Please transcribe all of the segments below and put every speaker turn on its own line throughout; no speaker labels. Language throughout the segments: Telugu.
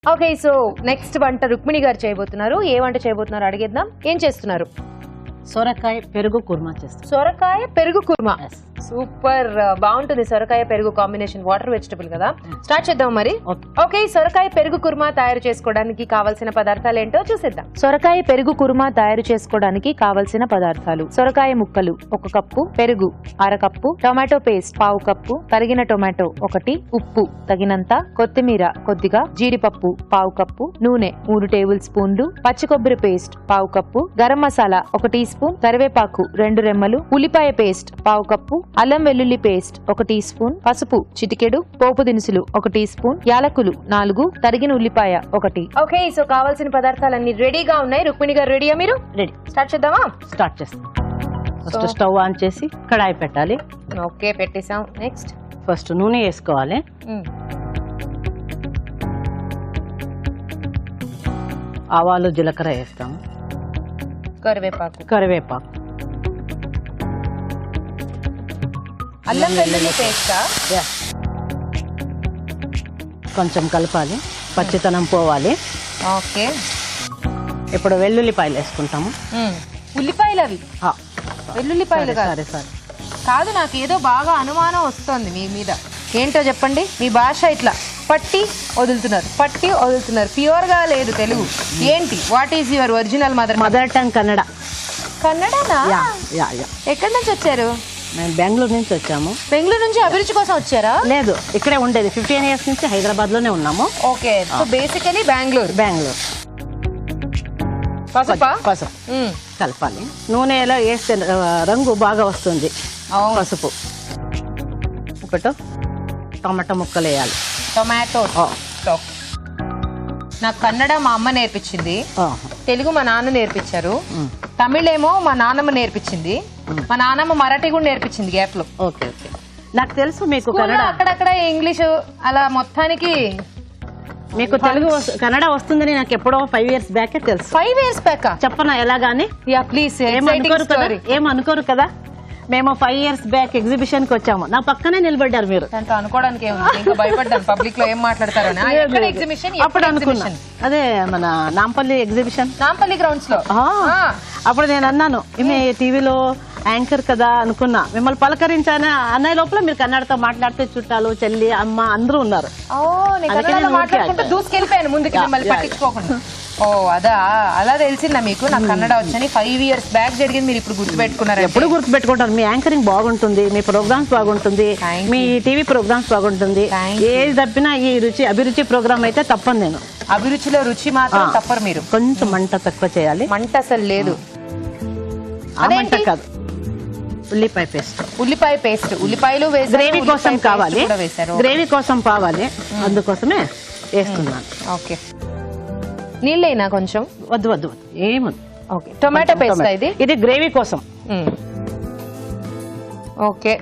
ఓకే సో నెక్స్ట్ వంట రుక్మిణి గారు చేయబోతున్నారు. ఏ వంట చేయబోతున్నారు అడిగేద్దాం. ఏం చేస్తున్నారు?
సొరకాయ పెరుగు కుర్మా చేస్తాం.
సొరకాయ పెరుగు కుర్మా సూపర్ బాగుంటుంది. సొరకాయ పెరుగు కాంబినేషన్ వాటర్ వెజిటబుల్ కదా. స్టార్ట్ చేద్దాం మరి. ఓకే సొరకాయ పెరుగు కుర్మా తయారు చేసుకోవడానికి కావాల్సిన పదార్థాలు ఏంటో చూసేద్దాం. సొరకాయ పెరుగు కుర్మా తయారు చేసుకోవడానికి కావాల్సిన పదార్థాలు: సొరకాయ ముక్కలు 1 కప్పు, పెరుగు 1/2 కప్పు, టొమాటో పేస్ట్ 1/2 కప్పు, తరిగిన టొమాటో 1, ఉప్పు తగినంత, కొత్తిమీర కొద్దిగా, జీడిపప్పు 1/2 కప్పు, నూనె 3 టేబుల్ స్పూన్లు, పచ్చి కొబ్బరి paste 1/2 cup, garam masala 1 teaspoon, కరివేపాకు 2 రెమ్మలు, ఉల్లిపాయ పేస్ట్ 1/2 కప్పు, అల్లం వెల్లుల్లి పేస్ట్ 1 టీ స్పూన్, పసుపు చిటికెడు, పోపు దినుసులు 1 టీ స్పూన్, యాలకులు 4, తరిగిన ఉల్లిపాయ 1. ఓకే సో కావాల్సిన పదార్థాలన్నీ రెడీగా ఉన్నాయి. రుక్మిణి గారు రెడీయా? మీరు
రెడీ.
స్టార్ట్ చేద్దామా?
స్టార్ట్ చేస్తాం. ఫస్ట్ స్టవ్ ఆన్ చేసి కడాయి పెట్టాలి.
ఓకే పెట్టేసాం. నెక్స్ట్
ఫస్ట్ నూనె వేసుకోవాలి. ఆవాలు జీలకర్ర వేస్తాము. కరివేపాకు,
అల్లం వెల్లుల్లి పేస్ట్
కొంచెం కలపాలి, పచ్చితనం పోవాలి.
ఓకే
ఇప్పుడు వెల్లుల్లిపాయలు వేసుకుంటాము.
ఉల్లిపాయలు అవి వెల్లుల్లిపాయలు
సరే సరే
కాదు. నాకు ఏదో బాగా అనుమానం వస్తుంది మీ మీద. ఏంటో చెప్పండి. మీ భాష ఇట్లా పట్టి వదులుతున్నారు, ప్యూర్ గా లేదు తెలుగు. ఏంటి? What is your original
mother tongue Kannada.
కన్నడనా? ఎక్కడి నుంచి వచ్చారు?
మేము బెంగళూరు నుంచి వచ్చాము.
బెంగళూరు నుంచి అభిరుచి కోసం వచ్చారా?
లేదు, ఇక్కడే ఉండేది. 15 years నుంచి హైదరాబాద్ లోనే ఉన్నాము.
Okay so basically Bengaluru.
పసుపు కలపాలి. నూనెలో వేస్తే రంగు బాగా వస్తుంది. పసుపు. ఒకటి టమాటా ముక్కలు వేయాలి.
టొమాటో. నాకు కన్నడ మా అమ్మ నేర్పించింది, తెలుగు మా నాన్న నేర్పించారు, తమిళేమో మా నాన్నమ్మ నేర్పించింది, మా నాన్నమ్మ మరాఠీ కూడా నేర్పించింది గ్యాప్ లో.
ఓకే ఓకే నాకు తెలుసు. మీకు కన్నడ
అక్కడక్కడ ఇంగ్లీషు అలా మొత్తానికి.
మీకు తెలుగు కన్నడ వస్తుందని నాకు ఎప్పుడో 5 years బ్యాక్ తెలుసు.
5 years బ్యాక్
చెప్పనా ఎలాగాని?
Yeah please.
ఏమనుకోరు కదా. మేము 5 years బ్యాక్ ఎగ్జిబిషన్ కి వచ్చాము. నా పక్కనే నిలబడ్డారు మీరు.
దాంట్లో అనుకోవడానికి ఇంకా భయపడ్డాను పబ్లిక్ లో ఏం మాట్లాడతారని.
అప్పుడు అనుకున్నా అదే మన నాంపల్లి ఎగ్జిబిషన్,
నాంపల్లి గ్రౌండ్స్ లో.
అప్పుడు నేను అన్నాను ఈమె టీవీలో యాంకర్ కదా అనుకున్నా. మిమ్మల్ని పలకరించాను అన్నయ్య లోపల మీరు కన్నడతో మాట్లాడితే చుట్టాలు, చెల్లి, అమ్మ అందరూ ఉన్నారు.
దూసుకెళ్ళిపోయాను ముందుకి మిమ్మల్ని పట్టించుకోకుండా. ఓ అదా, అలా తెలిసిందా మీకు నాకు కన్నడ వచ్చని? 5 years బ్యాక్ జరిగింది. మీరు ఇప్పుడు గుర్తుపెట్టుకున్నారు.
ఎప్పుడు గుర్తుపెట్టుకుంటారు. మీ యాంకరింగ్ బాగుంటుంది, మీ ప్రోగ్రామ్స్ బాగుంటుంది, మీ టీవీ ప్రోగ్రామ్స్ బాగుంటుంది. ఏది తప్పినా ఈ అభిరుచి ప్రోగ్రామ్ అయితే తప్పను నేను.
అభిరుచిలో రుచి మాత్రం తప్పరు మీరు.
కొంచెం మంట తక్కువ చేయాలి.
మంట అసలు లేదు.
మంట కాదు, ఉల్లిపాయ పేస్ట్. ఉల్లిపాయలు గ్రేవీ కోసం కావాలి. గ్రేవీ కోసం కావాలి, అందుకోసమే వేస్తున్నాను.
ఓకే నీళ్ళైనా కొంచెం?
వద్దు ఏమొద్దు.
ఓకే టొమాటో పేస్ట్
ఇది గ్రేవీ కోసం.
Okay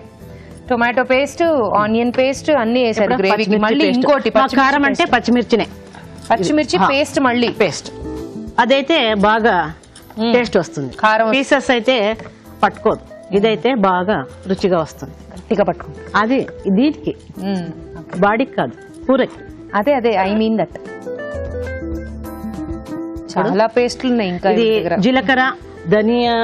tomato paste, onion paste అన్ని వేసారు గ్రేవీకి. మళ్ళీ ఇంకోటి
కారం అంటే పచ్చిమిర్చి
పేస్ట్, మళ్ళీ పేస్ట్.
అదైతే బాగా టేస్ట్ వస్తుంది.
కారం
పీసెస్ అయితే పట్టుకోదు. ఇదైతే బాగా రుచిగా వస్తుంది.
గట్టిగా పట్టుకుంది.
అది దీనికి బాడీకి కాదు, కూరకి.
అదే ఐ మీన్ దట్. చాలా పేస్ట్లు ఉన్నాయి. ఇంకా
జీలకర్ర, ధనియా,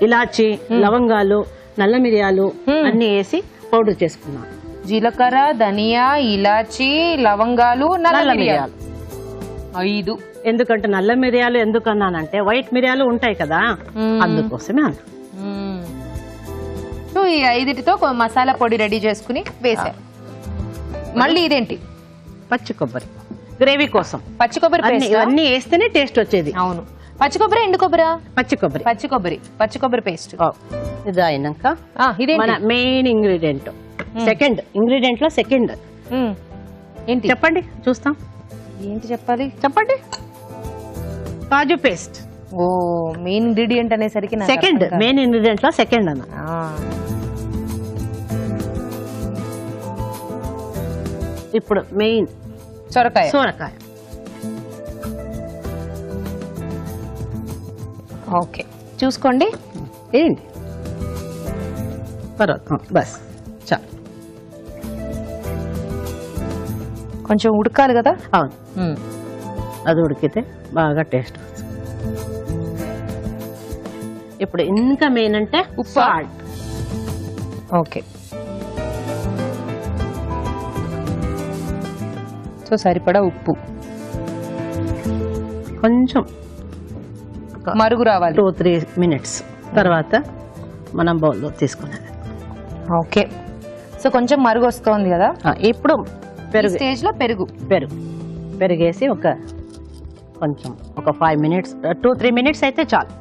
ఇలాచి, లవంగాలు, నల్ల మిరియాలు అన్ని వేసి పౌడర్ చేసుకున్నాను.
జీలకర్ర, ధనియా, ఇలాచి, లవంగాలు, నల్ల మిరియాలు 5.
ఎందుకంటే నల్ల మిరియాలు ఎందుకన్నానంటే వైట్ మిరియాలు ఉంటాయి కదా, అందుకోసమే అన్నా.
సో ఈ 5టితో మసాలా పొడి రెడీ చేసుకుని వేసారు. మళ్ళీ ఇదేంటి?
పచ్చి కొబ్బరి గ్రేవీ కోసం.
పచ్చి కొబ్బరి
అన్ని వేస్తేనే టేస్ట్ వచ్చేది.
అవును. పచ్చి కొబ్బరి, ఎండు కొబ్బరి? పచ్చి కొబ్బరి పేస్ట్.
ఇది అయినాక మన మెయిన్ ఇంగ్రీడియంట్, సెకండ్ ఇంగ్రీడియంట్ లో సెకండ్
ఏంటి
చెప్పండి, చూస్తాం.
ఏంటి చెప్పాలి?
చెప్పండి. కాజు పేస్ట్.
ఓ మెయిన్ ఇంగ్రీడియంట్ అనేసరికి
సెకండ్, మెయిన్ ఇంగ్రీడియంట్ లో సెకండ్ అన్న. ఇప్పుడు మెయిన్
సొరకాయ. ఓకే చూసుకోండి.
ఏంటి పర్వాలేదు, బస్ చాలు.
కొంచెం ఉడకాలి కదా.
అవును, అది ఉడికితే బాగా టేస్ట్. ఇప్పుడు ఇంకా మెయిన్ అంటే
ఉప్పు.
సాల్ట్.
ఓకే, సో సరిపడా ఉప్పు,
కొంచెం
మరుగు రావాలి.
2-3 మినిట్స్ తర్వాత మనం బౌల్లో తీసుకునేది.
ఓకే, సో కొంచెం మరుగు వస్తోంది కదా.
ఇప్పుడు పెరుగు
స్టేజ్ లో
పెరుగేసి కొంచెం ఒక 5 మినిట్స్ 2-3 మినిట్స్ అయితే చాలు.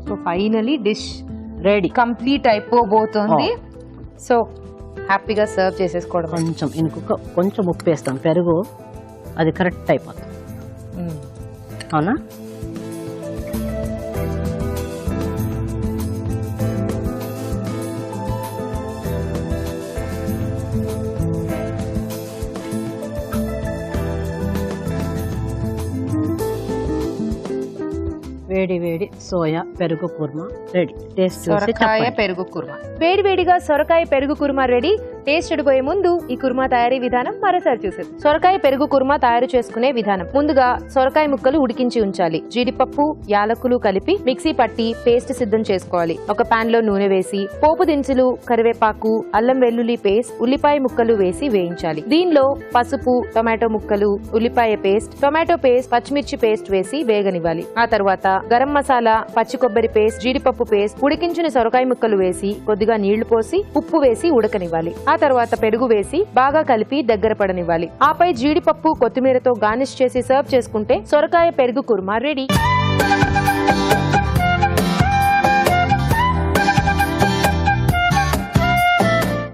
So finally dish
ready,
complete అయిపోబోతోంది. సో హ్యాపీగా సర్వ్ చేసేసుకోవడం.
కొంచెం కొంచెం ఉప్పు వేస్తాం, పెరుగు అది కరెక్ట్ అయిపోతుంది. అవునా? వేడి వేడి సోయా పెరుగు కుర్మా రెడీ. టేస్ట్ చూసి
సొరకాయ
చెప్పండి.
పెరుగు కుర్మా. వేడివేడిగా సొరకాయ పెరుగు కుర్మా రెడీ. టేస్ట్ చెడిపోయే ముందు ఈ కుర్మా తయారీ విధానం మరోసారి చూసేది. సొరకాయ పెరుగు కుర్మా తయారు చేసుకునే విధానం. ముందుగా సొరకాయ ముక్కలు ఉడికించి ఉంచాలి. జీడిపప్పు, యాలకులు కలిపి మిక్సీ పట్టి పేస్ట్ సిద్ధం చేసుకోవాలి. ఒక పాన్ లో నూనె వేసి పోపు దినుసులు, కరివేపాకు, అల్లం వెల్లుల్లి పేస్ట్, ఉల్లిపాయ ముక్కలు వేసి వేయించాలి. దీనిలో పసుపు, టొమాటో ముక్కలు, ఉల్లిపాయ పేస్ట్, టొమాటో పేస్ట్, పచ్చిమిర్చి పేస్ట్ వేసి వేగనివ్వాలి. ఆ తర్వాత గరం మసాలా, పచ్చి కొబ్బరి పేస్ట్, జీడిపప్పు పేస్ట్, ఉడికించిన సొరకాయ ముక్కలు వేసి కొద్దిగా నీళ్లు పోసి ఉప్పు వేసి ఉడకనివ్వాలి. ఆ తర్వాత పెరుగు వేసి బాగా కలిపి దగ్గర పడనివ్వాలి. ఆపై జీడిపప్పు, కొత్తిమీరతో గార్నిష్ చేసి సర్వ్ చేసుకుంటే సొరకాయ పెరుగు కుర్మా రెడీ.